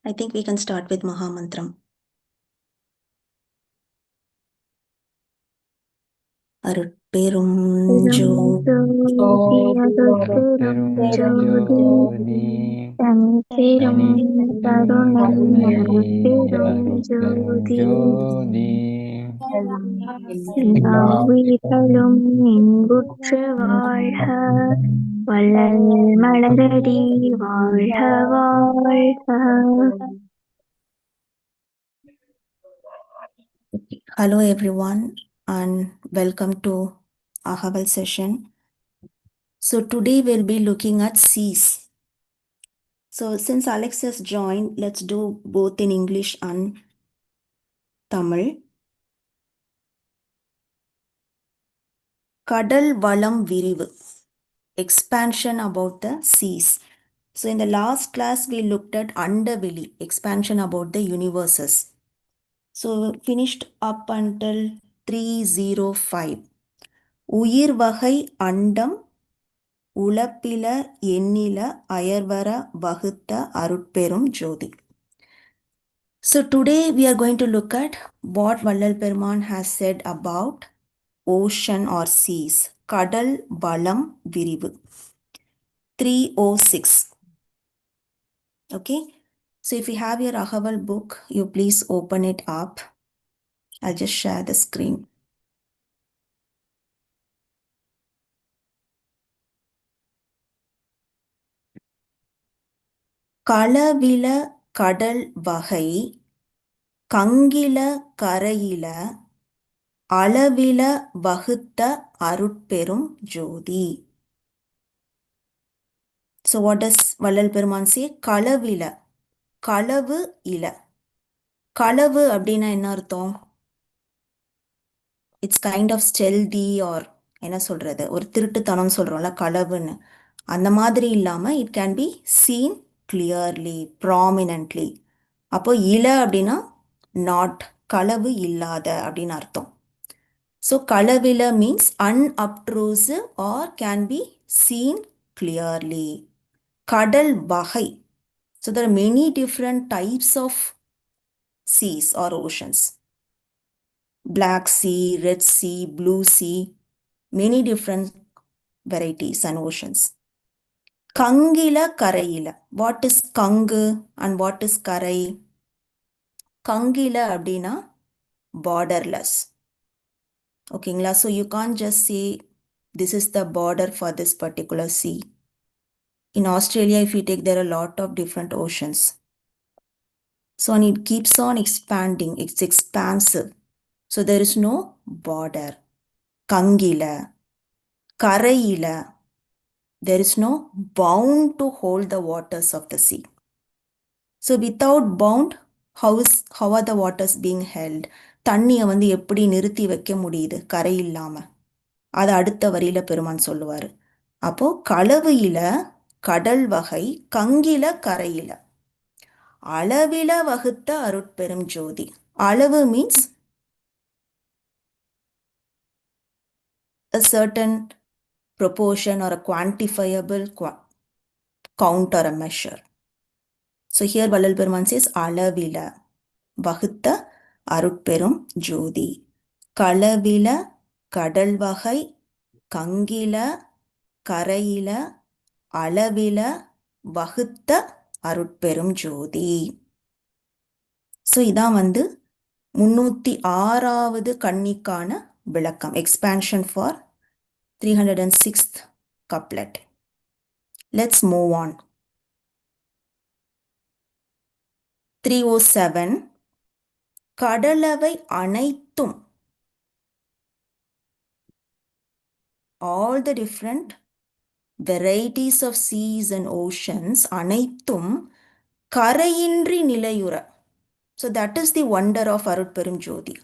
I think we can start with Mahamantram. அருட்பெரும் ஜோதி தனிப்பெரும் கருணை அருட்பெரும் ஜோதி எல்லா உயிர்களும் இன்புற்று வாழ்க வள்ளல் மலரடி வாழ்க வாழ்க. Hello everyone and welcome to Agaval session. So today we'll be looking at C's. So since Alex has joined, let's do both in English and Tamil. Kadal Valam Virivu. Expansion about the seas. So in the last class we looked at Andaveli, expansion about the universes. So finished up until 305. உயிர் வகை அண்டம் உலப்பில எண்ணில அயர்வர வகுத்த அருட்பெரும் ஜோதி. So today we are going to look at what Vallal Peruman has said about ocean or seas. கடல் வளம் விரிவு. 306. Okay. So if you have your Agaval book, you please open it up. I'll just share the screen. களவில கடல் வகை கங்கில கரையில அளவில வகுத்த அருட்பெரும் ஜோதி. So what does Vallal Peruman say? களவில, களவு இல. களவு அப்படின்னா என்ன அர்த்தம்? It's kind of stealthy or என்ன சொல்றது, ஒரு திருட்டுத்தனம் சொல்றோம்ல களவுன்னு, அந்த மாதிரி இல்லாம it can be seen clearly prominently. அப்போ இல அப்படின்னா நாட், களவு இல்லாத அப்படின்னு அர்த்தம். So களவில means unobtrusive or can be seen clearly. கடல் வகை. So there are many different types of seas or oceans. Black Sea, Red Sea, Blue Sea, many different varieties and oceans. கங்கில கரையில. What is Gangu and what is கரை? கங்கில அப்படின்னா borderless. ஓகேங்களா? So you can't just say this is the border for this particular sea. In Australia, if you take, there are a lot of different oceans. So and it keeps on expanding. It's expansive. So there is no border. Kangila, Karaila. There is no bound to hold the waters of the sea. So without bound, how are the waters being held? தண்ணியை வந்து எப்படி நிறுத்தி வைக்க முடியுது கரை இல்லாம? அது அடுத்த வரியில பெருமான் சொல்லுவாரு. அப்போ களவில கடல் வகை கங்கில கரையில அளவில வகுத்த அருட்பெரும் ஜோதி. அளவு means a certain proportion or a quantifiable count or a measure. So here Vallal Peruman says அளவில வகுத்த அருட்பெரும் ஜோதி. களவில கடல் வகை கங்கில கரையில அளவில வகுத்த அருட்பெரும் ஜோதி. ஸோ இதான் வந்து 306வது கண்ணிக்கான விளக்கம். Expansion for 306th couplet. Let's move on. 307. கடலவை அனைத்தும். All the different varieties of seas and oceans அனைத்தும் கரையின்றி நிலையுற. So that is the wonder of அருட்பெரும் ஜோதி.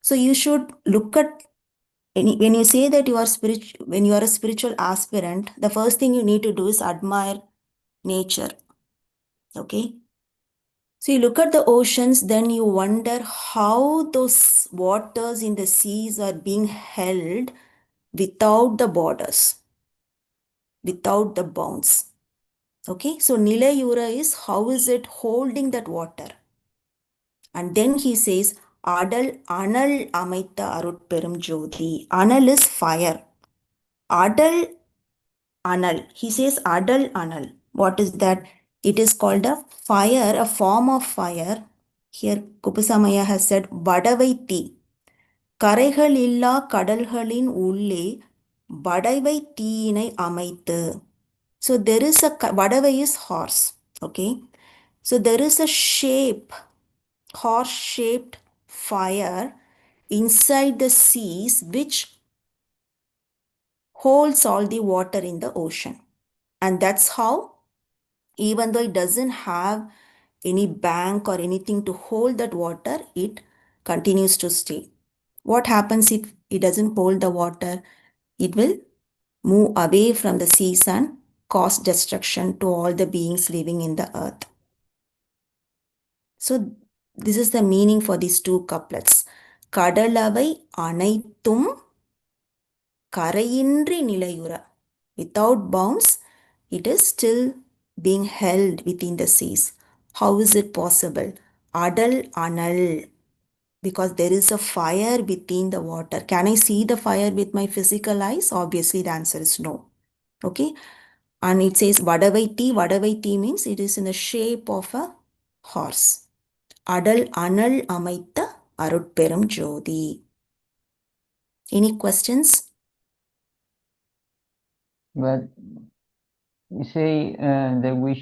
So you should look at, when you say that you are when you are a spiritual aspirant, the first thing you need to do is admire nature. Okay? So you look at the oceans, then you wonder how those waters in the seas are being held without the borders, without the bounds. Okay, so Nilayura is how is it holding that water? And then he says, Adal Anal Amaita Arutperum Jyoti. Anal is fire. Adal Anal. He says Adal Anal. What is that? It is called a fire, a form of fire. Here Kupusamaya has said Badavai Ti. கரைகள் இல்லா கடல்களின் உள்ளே வடவை தீயினை அமைத்து. So there is a vadavai is horse. Okay. So there is a shape, horse shaped fire inside the seas which holds all the water in the ocean. And that's how, even though it doesn't have any bank or anything to hold that water, it continues to stay. What happens if it doesn't hold the water? It will move away from the seas and cause destruction to all the beings living in the earth. So, this is the meaning for these two couplets. கடலவை அனைத்தும் கரையின்றி நிலையுற. Without bounds, it is still being held within the seas. How is it possible? Adal anal. Because there is a fire within the water. Can I see the fire with my physical eyes? Obviously, the answer is no. Okay. And it says Vadavaiti. Vadavaiti means it is in the shape of a horse. Adal anal amaitha arutperum jodi. Any questions? But you say that we